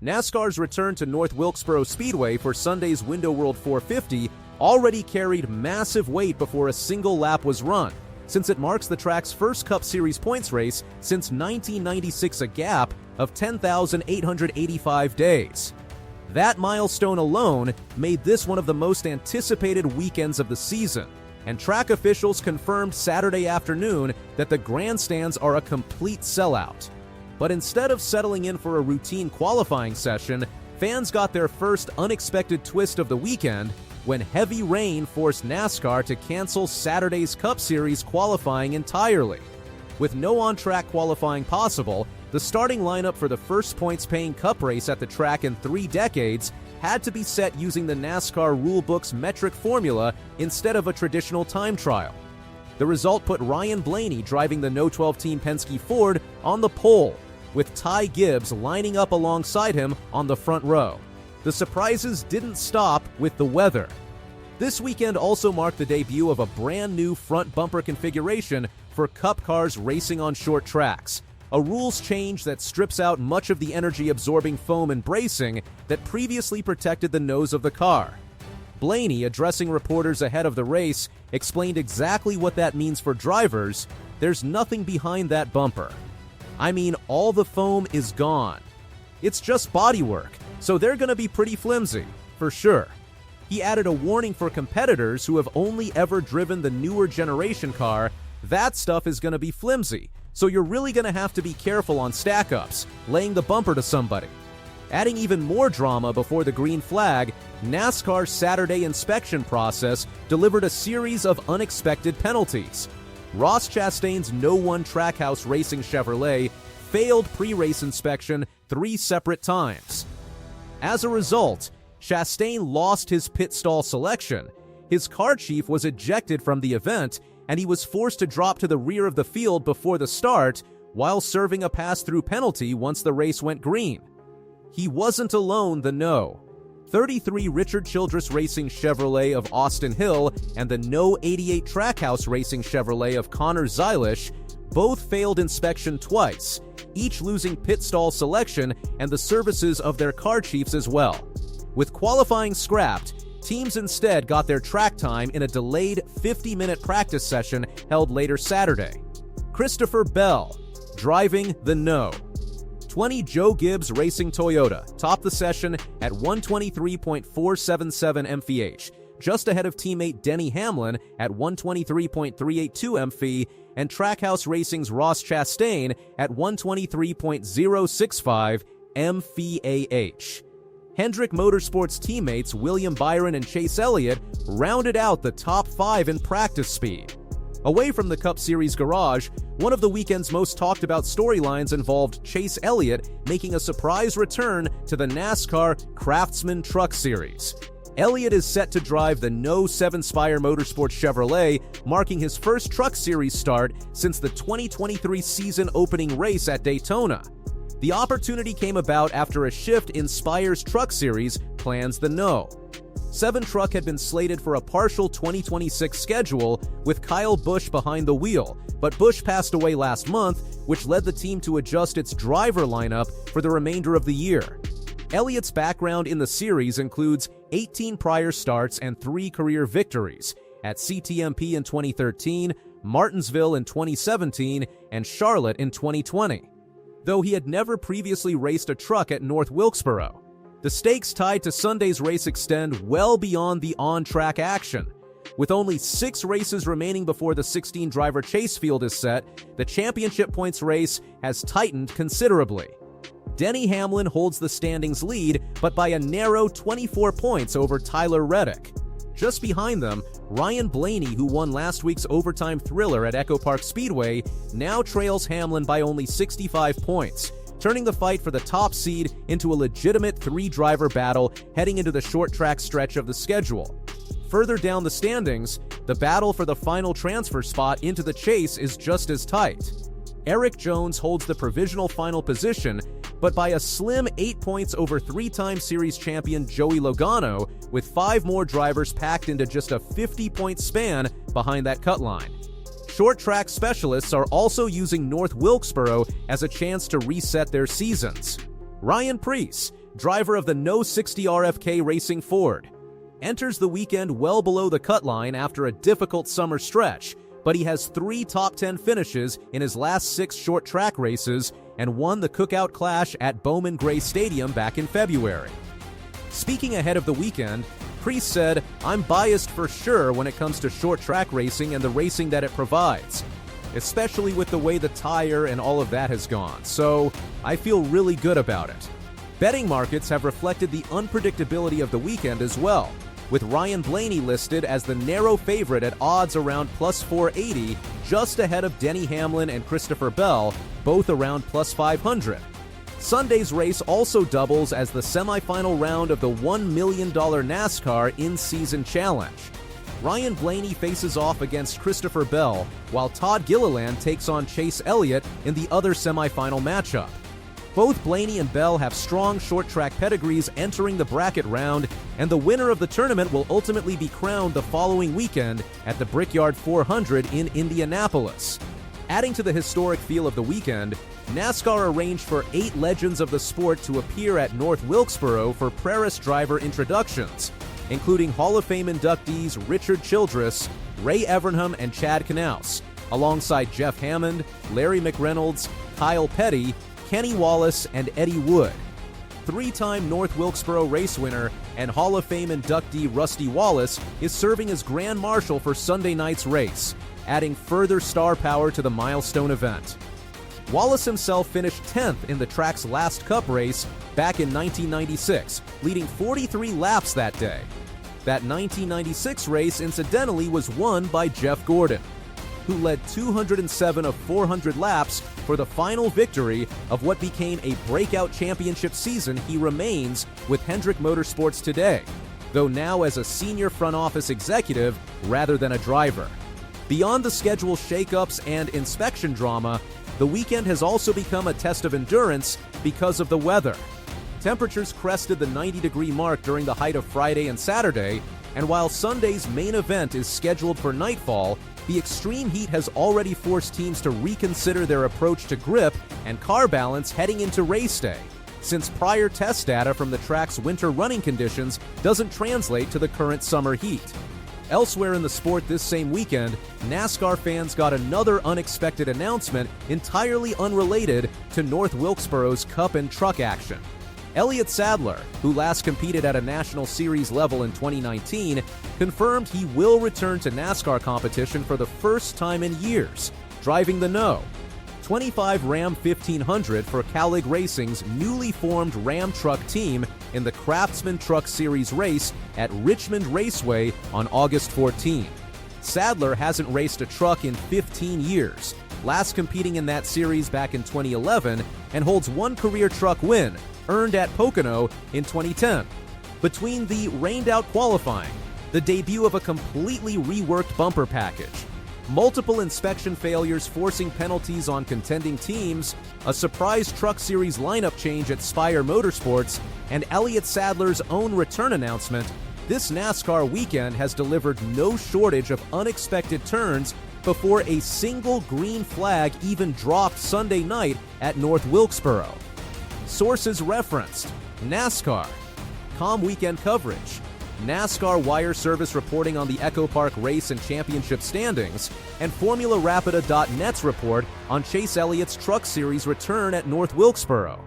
NASCAR's return to North Wilkesboro Speedway for Sunday's Window World 450 already carried massive weight before a single lap was run, since it marks the track's first Cup Series points race since 1996, a gap of 10,885 days. That milestone alone made this one of the most anticipated weekends of the season, and track officials confirmed Saturday afternoon that the grandstands are a complete sellout. But instead of settling in for a routine qualifying session, fans got their first unexpected twist of the weekend when heavy rain forced NASCAR to cancel Saturday's Cup Series qualifying entirely. With no on-track qualifying possible, the starting lineup for the first points-paying Cup race at the track in 3 decades had to be set using the NASCAR rulebook's metric formula instead of a traditional time trial. The result put Ryan Blaney driving the No. 12 Team Penske Ford on the pole, with Ty Gibbs lining up alongside him on the front row. The surprises didn't stop with the weather. This weekend also marked the debut of a brand new front bumper configuration for Cup cars racing on short tracks, a rules change that strips out much of the energy-absorbing foam and bracing that previously protected the nose of the car. Blaney, addressing reporters ahead of the race, explained exactly what that means for drivers. There's nothing behind that bumper. I mean, all the foam is gone. It's just bodywork, so they're going to be pretty flimsy, for sure. He added a warning for competitors who have only ever driven the newer generation car. That stuff is going to be flimsy, so you're really going to have to be careful on stack-ups, laying the bumper to somebody. Adding even more drama before the green flag, NASCAR's Saturday inspection process delivered a series of unexpected penalties. Ross Chastain's No. 1 Trackhouse Racing Chevrolet failed pre-race inspection 3 separate times. As a result, Chastain lost his pit stall selection. His car chief was ejected from the event, and he was forced to drop to the rear of the field before the start while serving a pass-through penalty once the race went green. He wasn't alone, the No. 33 Richard Childress Racing Chevrolet of Austin Hill and the No. 88 Trackhouse Racing Chevrolet of Connor Zilisch both failed inspection twice, each losing pit stall selection and the services of their car chiefs as well. With qualifying scrapped, teams instead got their track time in a delayed 50-minute practice session held later Saturday. Christopher Bell, driving the No. 20 Joe Gibbs Racing Toyota topped the session at 123.477 mph, just ahead of teammate Denny Hamlin at 123.382 mph, and Trackhouse Racing's Ross Chastain at 123.065 mph. Hendrick Motorsports teammates William Byron and Chase Elliott rounded out the top 5 in practice speed. Away from the Cup Series garage, one of the weekend's most talked about storylines involved Chase Elliott making a surprise return to the NASCAR Craftsman Truck Series. Elliott is set to drive the No. 7 Spire Motorsports Chevrolet, marking his first Truck Series start since the 2023 season opening race at Daytona. The opportunity came about after a shift in Spire's Truck Series plans. The No. 7 truck had been slated for a partial 2026 schedule with Kyle Busch behind the wheel, but Busch passed away last month, which led the team to adjust its driver lineup for the remainder of the year. Elliott's background in the series includes 18 prior starts and 3 career victories at CTMP in 2013, Martinsville in 2017, and Charlotte in 2020. Though he had never previously raced a truck at North Wilkesboro. The stakes tied to Sunday's race extend well beyond the on-track action. With only 6 races remaining before the 16-driver chase field is set, the championship points race has tightened considerably. Denny Hamlin holds the standings lead, but by a narrow 24 points over Tyler Reddick. Just behind them, Ryan Blaney, who won last week's overtime thriller at Echo Park Speedway, now trails Hamlin by only 65 points, turning the fight for the top seed into a legitimate 3-driver battle heading into the short track stretch of the schedule. Further down the standings, the battle for the final transfer spot into the chase is just as tight. Eric Jones holds the provisional final position, but by a slim 8 points over 3-time series champion Joey Logano, with 5 more drivers packed into just a 50-point span behind that cut line. Short track specialists are also using North Wilkesboro as a chance to reset their seasons. Ryan Preece, driver of the No 60 RFK Racing Ford. Enters the weekend well below the cut line after a difficult summer stretch, but he has 3 top 10 finishes in his last 6 short track races and won the Cookout Clash at Bowman Gray Stadium back in February. Speaking ahead of the weekend, Preece said, "I'm biased for sure when it comes to short track racing and the racing that it provides, especially with the way the tire and all of that has gone, so I feel really good about it." Betting markets have reflected the unpredictability of the weekend as well, with Ryan Blaney listed as the narrow favorite at odds around plus 480, just ahead of Denny Hamlin and Christopher Bell, both around plus 500. Sunday's race also doubles as the semifinal round of the $1 million NASCAR In-Season Challenge. Ryan Blaney faces off against Christopher Bell, while Todd Gilliland takes on Chase Elliott in the other semifinal matchup. Both Blaney and Bell have strong short-track pedigrees entering the bracket round, and the winner of the tournament will ultimately be crowned the following weekend at the Brickyard 400 in Indianapolis. Adding to the historic feel of the weekend, NASCAR arranged for 8 legends of the sport to appear at North Wilkesboro for Preris driver introductions, including Hall of Fame inductees Richard Childress, Ray Evernham, and Chad Knaus, alongside Jeff Hammond, Larry McReynolds, Kyle Petty, Kenny Wallace, and Eddie Wood. 3-time North Wilkesboro race winner and Hall of Fame inductee Rusty Wallace is serving as Grand Marshal for Sunday night's race, adding further star power to the milestone event. Wallace himself finished 10th in the track's last Cup race back in 1996, leading 43 laps that day. That 1996 race, incidentally, was won by Jeff Gordon, who led 207 of 400 laps for the final victory of what became a breakout championship season he remains with Hendrick Motorsports today, though now as a senior front office executive rather than a driver. Beyond the schedule shakeups and inspection drama, the weekend has also become a test of endurance because of the weather. Temperatures crested the 90-degree mark during the height of Friday and Saturday, and while Sunday's main event is scheduled for nightfall, the extreme heat has already forced teams to reconsider their approach to grip and car balance heading into race day, since prior test data from the track's winter running conditions doesn't translate to the current summer heat. Elsewhere in the sport this same weekend, NASCAR fans got another unexpected announcement entirely unrelated to North Wilkesboro's Cup and Truck action. Elliott Sadler, who last competed at a National Series level in 2019, confirmed he will return to NASCAR competition for the first time in years, driving the No. 25 Ram 1500 for Cowlig Racing's newly formed Ram truck team in the Craftsman Truck Series race at Richmond Raceway on August 14. Sadler hasn't raced a truck in 15 years, last competing in that series back in 2011, and holds 1 career truck win, earned at Pocono in 2010. Between the rained-out qualifying, the debut of a completely reworked bumper package, multiple inspection failures forcing penalties on contending teams, a surprise Truck Series lineup change at Spire Motorsports, and Elliott Sadler's own return announcement, this NASCAR weekend has delivered no shortage of unexpected turns before a single green flag even dropped Sunday night at North Wilkesboro. Sources referenced NASCAR, COM Weekend Coverage, NASCAR Wire Service reporting on the Echo Park race and championship standings, and FormulaRapida.net's report on Chase Elliott's Truck Series return at North Wilkesboro.